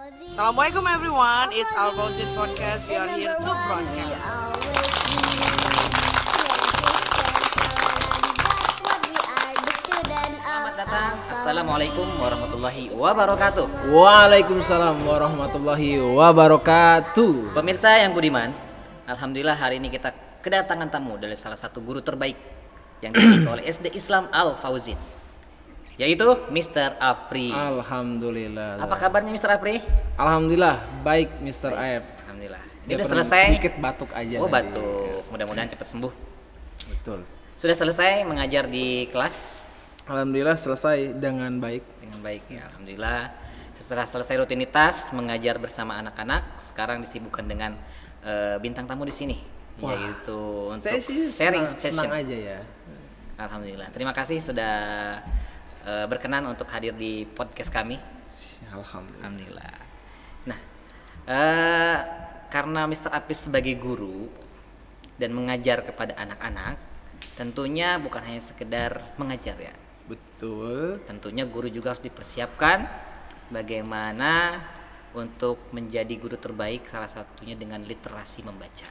Assalamualaikum everyone, it's Al Fauzin Podcast. We are here to broadcast. Selamat datang. Assalamualaikum warahmatullahi wabarakatuh. Waalaikumsalam warahmatullahi wabarakatuh. Pemirsa yang budiman, alhamdulillah hari ini kita kedatangan tamu dari salah satu guru terbaik yang dimiliki oleh SD Islam Al Fauzin, yaitu Mr. Apri. Alhamdulillah. Apa kabarnya Mr. Apri? Alhamdulillah baik Mr. Aep. Alhamdulillah. Ini Ya, udah pernah selesai. sedikit batuk aja Oh tadi. batuk. Mudah-mudahan cepat sembuh. Betul. Sudah selesai mengajar di kelas Alhamdulillah selesai dengan baik. dengan baik ya. Alhamdulillah. Setelah selesai rutinitas mengajar bersama anak-anak, sekarang disibukkan dengan bintang tamu di sini, Wah, yaitu untuk Saya sih sharing senang, session. senang aja ya. Alhamdulillah. Terima kasih sudah berkenan untuk hadir di podcast kami. Alhamdulillah. Alhamdulillah. Nah, karena Mr. Apis sebagai guru dan mengajar kepada anak-anak, tentunya bukan hanya sekedar mengajar ya. Betul. Tentunya guru juga harus dipersiapkan bagaimana untuk menjadi guru terbaik, salah satunya dengan literasi membaca.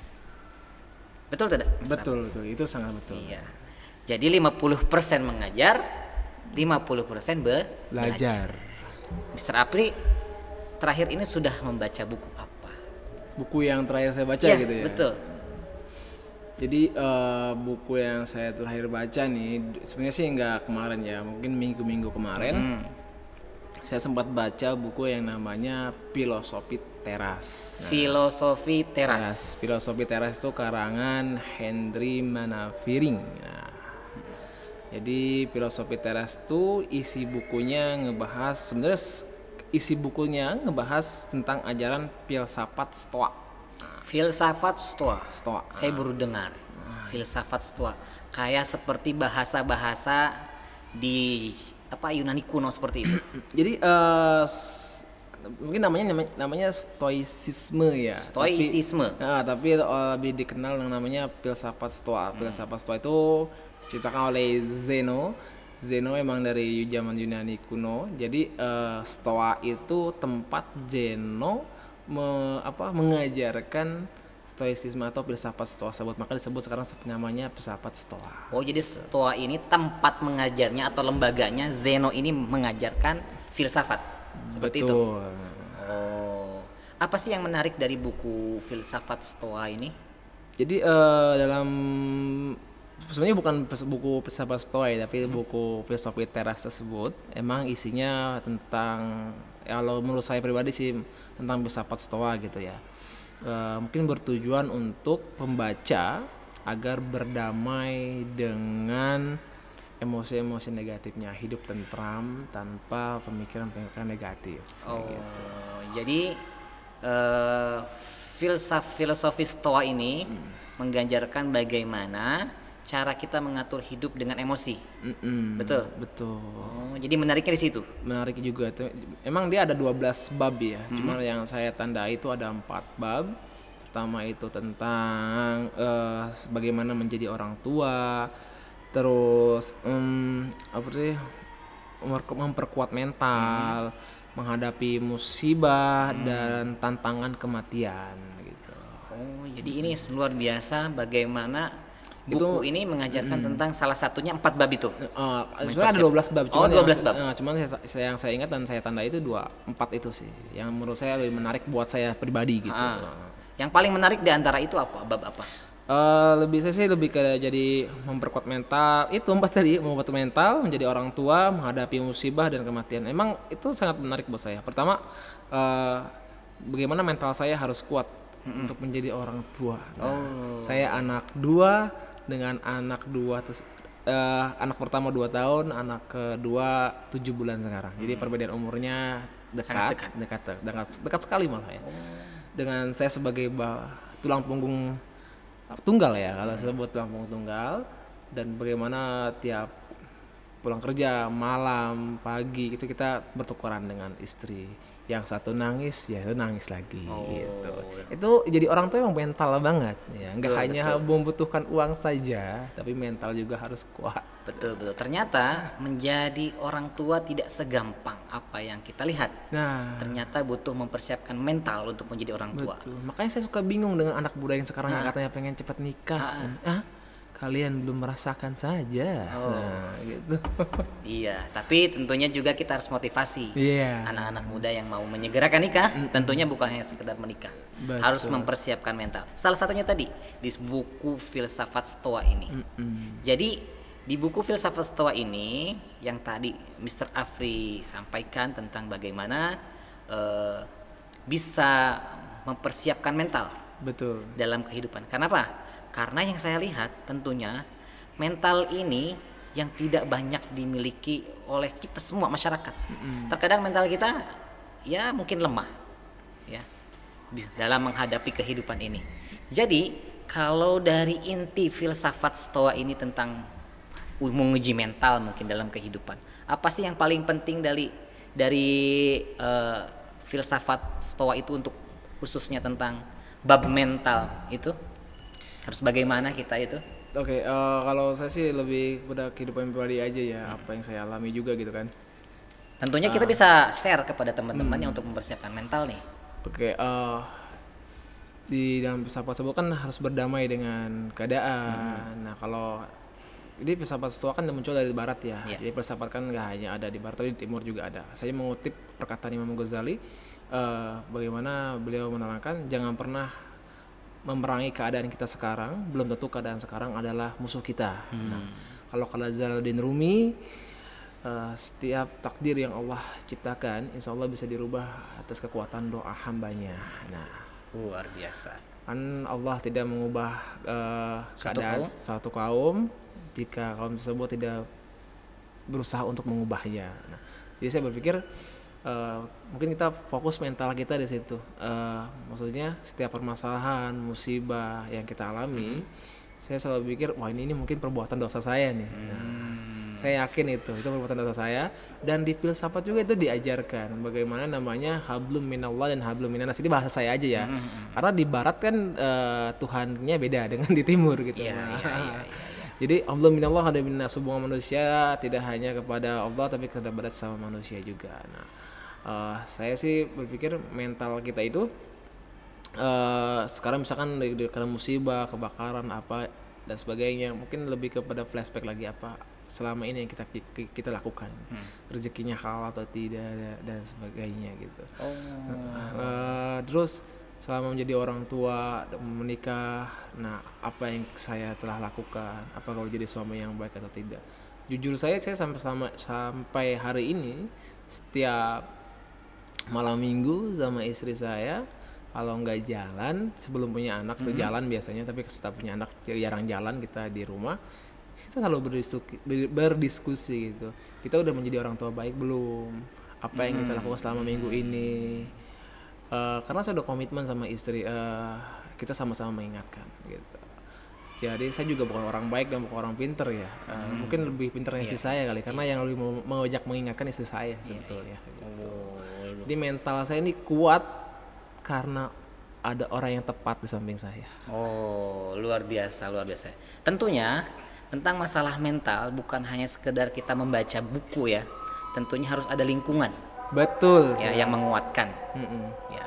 Betul tidak? Mr. Betul, betul. Itu sangat betul. Iya. Jadi 50% mengajar, 50% belajar. Belajar. Mr. Apri terakhir ini sudah membaca buku apa? Buku yang terakhir saya baca Iya, gitu ya. betul. Jadi buku yang saya terakhir baca nih sebenarnya sih nggak kemarin ya, mungkin minggu-minggu kemarin saya sempat baca buku yang namanya Filosofi Teras. Filosofi Teras. Filosofi Teras itu karangan Henry Manaviring. Nah, jadi Filosofi Teras itu isi bukunya ngebahas tentang ajaran filsafat Stoa. Filsafat Stoa. Stoa. Saya baru dengar. Filsafat Stoa. Kayak seperti bahasa-bahasa di Yunani kuno seperti itu. Jadi mungkin namanya stoicisme ya. Stoicisme. Tapi lebih dikenal dengan namanya filsafat Stoa. Filsafat Stoa itu diciptakan oleh Zeno. Zeno emang dari zaman Yunani kuno. Jadi Stoa itu tempat Zeno mengajarkan stoicisme atau filsafat Stoa tersebut, maka disebut sekarang namanya filsafat Stoa. Oh, jadi Stoa ini tempat mengajarnya atau lembaganya Zeno ini mengajarkan filsafat. Seperti itu. Betul. Oh. Apa sih yang menarik dari buku filsafat Stoa ini? Jadi sebenarnya bukan buku filsafat Stoa ya, tapi buku Filosofi Teras tersebut emang isinya tentang, kalau menurut saya pribadi sih tentang filsafat Stoa gitu ya. Mungkin bertujuan untuk pembaca agar berdamai dengan emosi-emosi negatifnya, hidup tentram tanpa pemikiran-pemikiran negatif. Oh, Gitu. jadi filosofi Stoa ini mengganjarkan bagaimana cara kita mengatur hidup dengan emosi. Betul. Betul. Oh, jadi menariknya di situ. Menarik juga tuh. Emang dia ada 12 bab ya. Cuman yang saya tandai itu ada 4 bab. Pertama itu tentang bagaimana menjadi orang tua. Terus memperkuat mental, menghadapi musibah dan tantangan kematian gitu. Oh, jadi ini luar biasa bagaimana buku ini mengajarkan tentang salah satunya 4 bab itu. Sebenarnya ada 12 bab, Oh, 12 bab. Cuman yang saya ingat dan saya tanda itu 4 itu sih. Yang menurut saya lebih menarik buat saya pribadi gitu. Yang paling menarik di antara itu apa? Bab apa? Lebih ke jadi memperkuat mental. Itu 4 tadi, memperkuat mental, menjadi orang tua, menghadapi musibah dan kematian. Emang itu sangat menarik buat saya. Pertama, bagaimana mental saya harus kuat untuk menjadi orang tua. Saya anak 2 dengan anak 2 anak pertama 2 tahun, anak kedua 7 bulan sekarang. Jadi perbedaan umurnya dekat sekali malah ya. Dengan saya sebagai tulang punggung tunggal ya, kalau saya buat tulang punggung tunggal, dan bagaimana tiap pulang kerja malam, pagi itu kita bertukaran dengan istri. yang satu nangis ya itu nangis lagi Oh. gitu. Itu jadi orang tua emang mental banget ya, nggak Betul, hanya membutuhkan uang saja, tapi mental juga harus kuat. Betul. Ternyata menjadi orang tua tidak segampang apa yang kita lihat. Nah, Ternyata butuh mempersiapkan mental untuk menjadi orang tua. betul. Makanya saya suka bingung dengan anak muda yang sekarang yang katanya pengen cepat nikah. Kalian belum merasakan saja. Nah, gitu. Iya, tapi tentunya juga kita harus motivasi Iya. anak-anak muda yang mau menyegerakan nikah. Tentunya bukan hanya sekedar menikah, Betul. harus mempersiapkan mental. Salah satunya tadi di buku Filsafat Stoa ini. Jadi di buku Filsafat Stoa ini yang tadi Mr. Afri sampaikan tentang bagaimana bisa mempersiapkan mental Betul. dalam kehidupan. Kenapa? Karena yang saya lihat tentunya mental ini yang tidak banyak dimiliki oleh kita semua masyarakat. Terkadang mental kita ya mungkin lemah ya dalam menghadapi kehidupan ini. Jadi kalau dari inti filsafat Stoa ini tentang menguji mental mungkin dalam kehidupan, apa sih yang paling penting dari filsafat Stoa itu untuk khususnya tentang bab mental itu? Harus bagaimana kita itu? Oke, kalau saya sih lebih pada kehidupan pribadi aja ya, apa yang saya alami juga gitu kan. Tentunya kita bisa share kepada teman-temannya untuk mempersiapkan mental nih. Oke, di dalam filsafat tersebut kan harus berdamai dengan keadaan. Nah, kalau ini filsafat Stoa kan muncul dari barat ya. Iya. Jadi filsafat kan nggak hanya ada di barat, tapi di timur juga ada. Saya mengutip perkataan Imam Ghazali, bagaimana beliau menerangkan jangan pernah memerangi keadaan kita sekarang, belum tentu keadaan sekarang adalah musuh kita. Nah, kalau kata Jalaluddin Rumi, setiap takdir yang Allah ciptakan, insya Allah bisa dirubah atas kekuatan doa hambanya. Nah, Luar biasa. kan Allah tidak mengubah keadaan satu kaum jika kaum tersebut tidak berusaha untuk mengubahnya. Nah, jadi saya berpikir mungkin kita fokus mental kita di situ. Maksudnya setiap permasalahan, musibah yang kita alami, saya selalu pikir, wah ini mungkin perbuatan dosa saya nih. Nah, saya yakin itu perbuatan dosa saya. Dan di filsafat juga itu diajarkan bagaimana namanya hablum minallah dan hablum minannas. Ini bahasa saya aja ya. Karena di barat kan Tuhannya beda dengan di timur gitu. Jadi hablum minallah ada minnas, hubungan manusia tidak hanya kepada Allah tapi kepada sama manusia juga. Nah, saya sih berpikir mental kita itu sekarang misalkan karena musibah, kebakaran apa dan sebagainya, mungkin lebih kepada flashback lagi apa selama ini yang kita lakukan, rezekinya halal atau tidak dan sebagainya gitu. Terus selama menjadi orang tua, menikah, nah apa yang saya telah lakukan, apa kalau jadi suami yang baik atau tidak. Jujur saya sampai hari ini setiap malam minggu sama istri saya kalau nggak jalan sebelum punya anak tuh jalan biasanya, tapi setelah punya anak jarang jalan, kita di rumah kita selalu berdiskusi gitu, kita udah menjadi orang tua baik belum, apa yang kita lakukan selama minggu ini, karena saya udah komitmen sama istri, kita sama-sama mengingatkan gitu. Jadi saya juga bukan orang baik dan bukan orang pinter ya, mungkin lebih pinternya istri saya kali, karena yang lebih mengajak mengingatkan istri saya sebetulnya. Jadi mental saya ini kuat karena ada orang yang tepat di samping saya. Oh, luar biasa. Tentunya tentang masalah mental bukan hanya sekedar kita membaca buku ya. Tentunya harus ada lingkungan. Betul. Ya, yang menguatkan. Ya.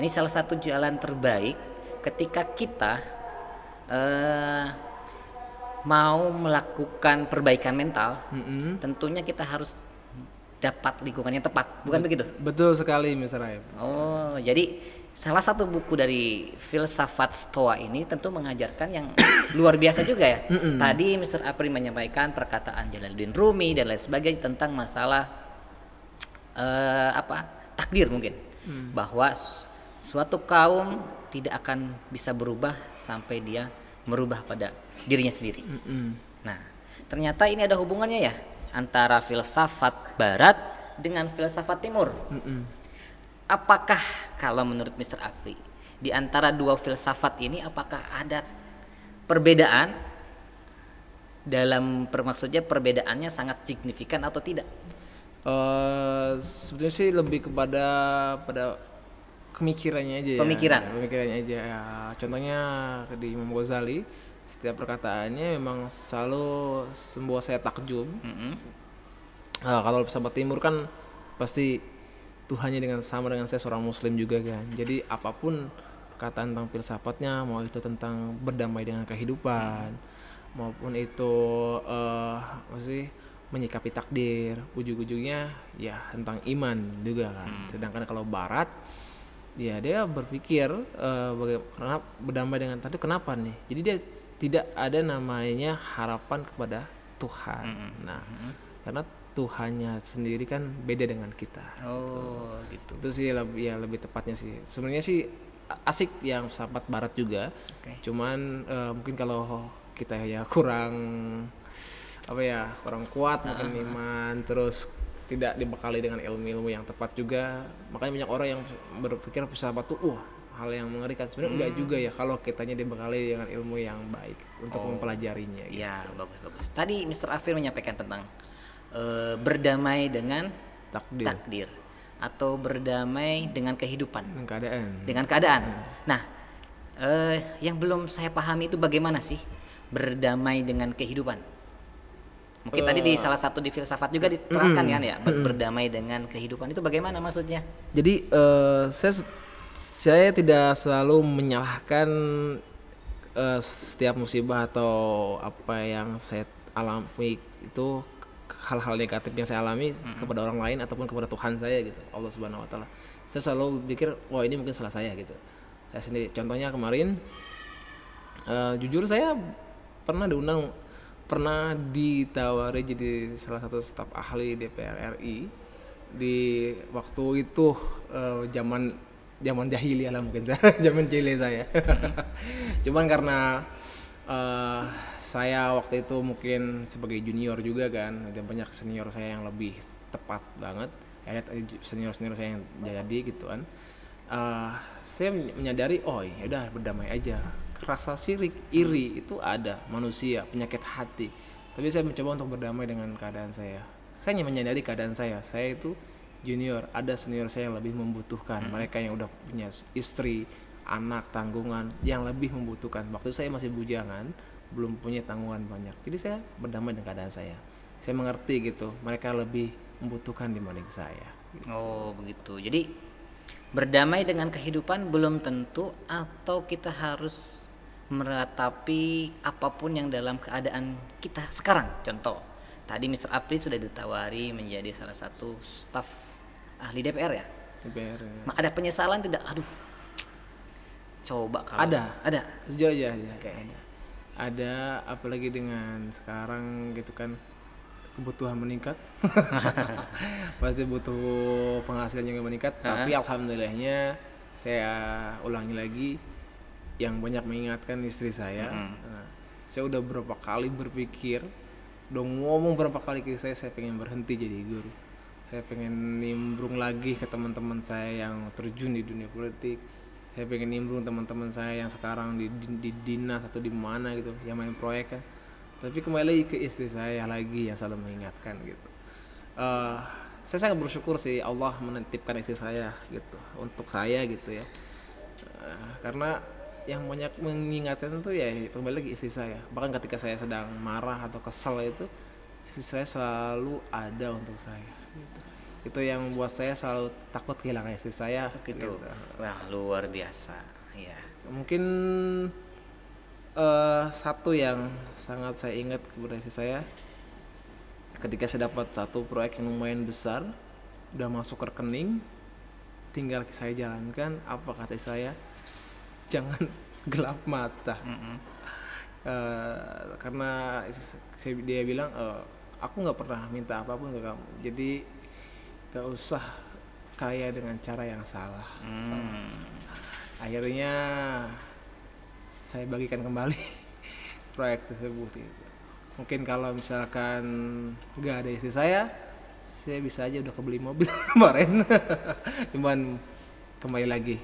Ini salah satu jalan terbaik ketika kita mau melakukan perbaikan mental. Tentunya kita harus dapat lingkungan yang tepat, bukan begitu? Betul sekali, Mr. Raib. Oh, jadi salah satu buku dari filsafat Stoa ini tentu mengajarkan yang luar biasa juga ya. Tadi Mr. Apri menyampaikan perkataan Jalaluddin Rumi dan lain sebagainya tentang masalah takdir mungkin, bahwa suatu kaum tidak akan bisa berubah sampai dia merubah pada dirinya sendiri. Nah, ternyata ini ada hubungannya ya antara filsafat barat dengan filsafat timur. Apakah kalau menurut Mr. Apri di antara dua filsafat ini apakah ada perbedaan maksudnya perbedaannya sangat signifikan atau tidak? Sebetulnya sih lebih kepada pemikirannya aja ya. Pemikirannya aja ya. Contohnya di Imam Ghazali, setiap perkataannya memang selalu membuat saya takjub. Kalau sahabat timur kan pasti Tuhannya sama dengan saya seorang muslim juga kan. Jadi apapun perkataan tentang filsafatnya, mau itu tentang berdamai dengan kehidupan, maupun itu menyikapi takdir, ujung-ujungnya ya tentang iman juga kan. Sedangkan kalau barat ya dia berpikir bagaimana berdamai dengan Tuhan itu kenapa nih. Jadi dia tidak ada namanya harapan kepada Tuhan. Nah, karena Tuhannya sendiri kan beda dengan kita. Gitu. Itu sih lebih tepatnya sih. Sebenarnya sih asik yang sahabat barat juga. Cuman mungkin kalau kita ya kurang kuat mungkin iman, terus tidak dibekali dengan ilmu-ilmu yang tepat juga. Makanya banyak orang yang berpikir filsafat tuh hal yang mengerikan. Sebenarnya enggak juga ya kalau kitanya dibekali dengan ilmu yang baik untuk mempelajarinya gitu. Ya, bagus. Tadi Mr. Afir menyampaikan tentang berdamai dengan takdir atau berdamai dengan kehidupan, dengan keadaan. Nah, yang belum saya pahami itu bagaimana sih berdamai dengan kehidupan? Mungkin tadi di salah satu di filsafat juga diterangkan kan ya, berdamai dengan kehidupan itu bagaimana maksudnya? Jadi saya tidak selalu menyalahkan setiap musibah atau apa yang saya alami itu hal-hal negatif yang saya alami kepada orang lain ataupun kepada Tuhan saya gitu, Allah Subhanahu Wa Taala. Saya selalu pikir ini mungkin salah saya gitu. Saya sendiri. Contohnya kemarin, jujur saya pernah ditawari jadi salah satu staf ahli DPR RI di waktu itu zaman jahiliyah lah mungkin zaman jahiliyah saya. Cuman karena saya waktu itu mungkin sebagai junior juga kan, dan banyak senior saya yang lebih tepat banget, senior saya yang jadi gitu kan. Saya menyadari ya udah berdamai aja. Rasa sirik, iri itu ada, manusia, penyakit hati. Tapi saya mencoba untuk berdamai dengan keadaan saya. Saya hanya menyadari keadaan saya itu junior, ada senior saya yang lebih membutuhkan. Mereka yang udah punya istri, anak, tanggungan yang lebih membutuhkan. Waktu saya masih bujangan, belum punya tanggungan banyak. Jadi saya berdamai dengan keadaan saya. Saya mengerti gitu, mereka lebih membutuhkan dibanding saya. Oh, begitu. Jadi berdamai dengan kehidupan belum tentu atau kita harus meratapi apapun yang dalam keadaan kita sekarang. Contoh, tadi Mr. Apri sudah ditawari menjadi salah satu staf ahli DPR ya? DPR. Ya. Ada penyesalan tidak? Aduh. Coba kalau ada. Sejauh aja. Okay. Ada, apalagi dengan sekarang gitu kan kebutuhan meningkat. Pasti butuh penghasilan yang meningkat. Tapi alhamdulillahnya saya ulangi lagi, yang banyak mengingatkan istri saya. Saya udah berapa kali berpikir, udah ngomong berapa kali ke saya pengen berhenti jadi guru. Saya pengen nimbrung lagi ke teman-teman saya yang terjun di dunia politik. Saya pengen nimbrung teman-teman saya yang sekarang di dinas atau di mana gitu, yang main proyek kan. Tapi kembali lagi ke istri saya lagi yang selalu mengingatkan gitu. Saya sangat bersyukur sih Allah menitipkan istri saya gitu untuk saya gitu ya. Karena yang banyak mengingatkan itu ya kembali lagi istri saya. Bahkan ketika saya sedang marah atau kesal itu, istri saya selalu ada untuk saya gitu. Itu yang membuat saya selalu takut kehilangan istri saya gitu. Wah, luar biasa ya. Mungkin satu yang sangat saya ingat kepada istri saya, ketika saya dapat satu proyek yang lumayan besar, udah masuk ke rekening, tinggal saya jalankan, apa kata saya, jangan gelap mata. Karena dia bilang aku nggak pernah minta apapun ke kamu, jadi gak usah kaya dengan cara yang salah. Akhirnya saya bagikan kembali proyek tersebut gitu. Mungkin kalau misalkan gak ada istri saya bisa aja udah kebeli mobil kemarin. Cuman kembali lagi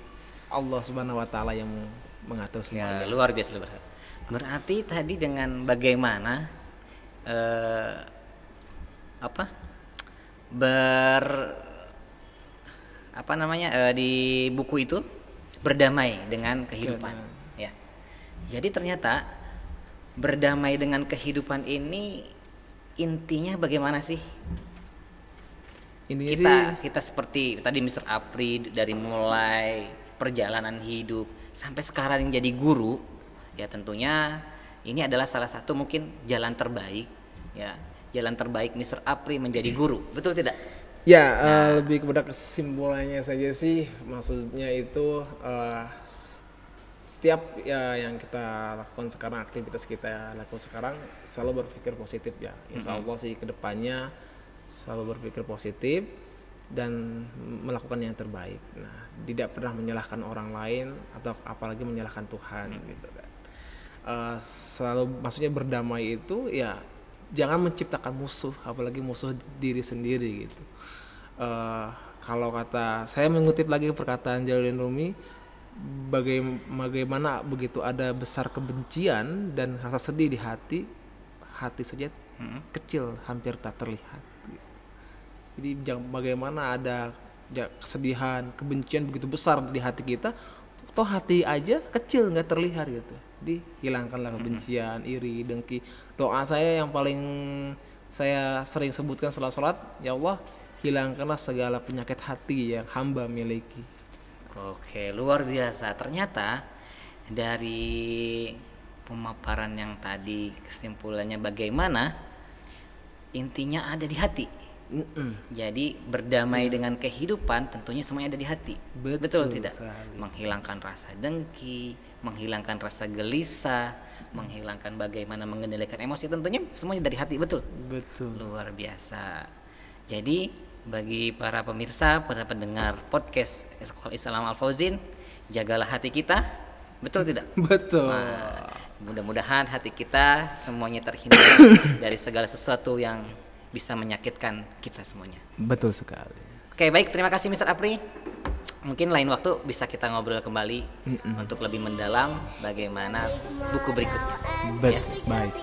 Allah Subhanahu Wa Taala yang mengatur semuanya. Ya, luar biasa. Berarti tadi dengan bagaimana di buku itu berdamai dengan kehidupan. Ya. Jadi ternyata berdamai dengan kehidupan ini intinya bagaimana sih? Intinya Kita seperti tadi Mr. Apri, dari mulai perjalanan hidup sampai sekarang jadi guru, ya tentunya ini adalah salah satu mungkin jalan terbaik, ya jalan terbaik Mr. Apri menjadi guru, betul tidak? ya, lebih kepada kesimpulannya saja sih, maksudnya itu setiap ya yang kita lakukan sekarang, aktivitas kita lakukan sekarang selalu berpikir positif ya. Insya Allah sih kedepannya selalu berpikir positif dan melakukan yang terbaik. Nah, tidak pernah menyalahkan orang lain atau apalagi menyalahkan Tuhan gitu kan. Selalu maksudnya berdamai itu ya jangan menciptakan musuh, apalagi musuh diri sendiri gitu. Kalau kata saya mengutip lagi perkataan Jalaluddin Rumi, bagaimana begitu ada besar kebencian dan rasa sedih di hati saja kecil hampir tak terlihat. Jadi bagaimana ada kesedihan, kebencian begitu besar di hati kita, toh hati aja kecil nggak terlihat gitu. Jadi hilangkanlah kebencian, iri, dengki. Doa saya yang paling saya sering sebutkan setelah sholat, ya Allah hilangkanlah segala penyakit hati yang hamba miliki. Oke, luar biasa. Ternyata dari pemaparan yang tadi kesimpulannya bagaimana, intinya ada di hati. Jadi berdamai dengan kehidupan tentunya semuanya ada di hati. Betul tidak? Sekali. Menghilangkan rasa dengki, menghilangkan rasa gelisah, menghilangkan bagaimana mengendalikan emosi, tentunya semuanya dari hati, betul? Betul. Luar biasa. Jadi bagi para pemirsa, para pendengar podcast Sekolah Islam Al-Fauzin, jagalah hati kita, betul tidak? Betul. Nah, mudah-mudahan hati kita semuanya terhindar dari segala sesuatu yang bisa menyakitkan kita semuanya. Betul sekali. Oke, baik, terima kasih Mr. Apri. Mungkin lain waktu bisa kita ngobrol kembali untuk lebih mendalam bagaimana buku berikutnya. Baik.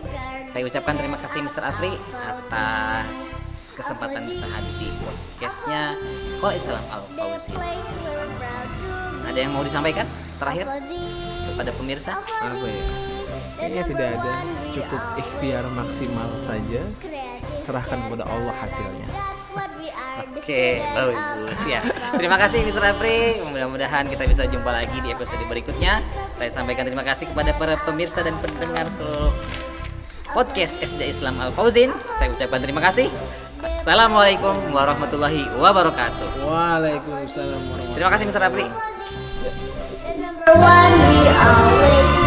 Saya ucapkan terima kasih Mr. Apri atas kesempatan bisa hadir di podcastnya Sekolah Islam Al-Fauzin. Ada yang mau disampaikan terakhir kepada pemirsa? Apa ya? Kayaknya tidak ada, cukup ikhtiar maksimal saja, serahkan kepada Allah hasilnya. Oke, bagus ya. Terima kasih Mr. Apri. Mudah-mudahan kita bisa jumpa lagi di episode berikutnya. Saya sampaikan terima kasih kepada para pemirsa dan pendengar seluruh podcast SD Islam Al-Fauzin. Saya ucapkan terima kasih. Assalamualaikum warahmatullahi wabarakatuh. Waalaikumsalam warahmatullahi wabarakatuh. Terima kasih Mr. Apri. Number one, we always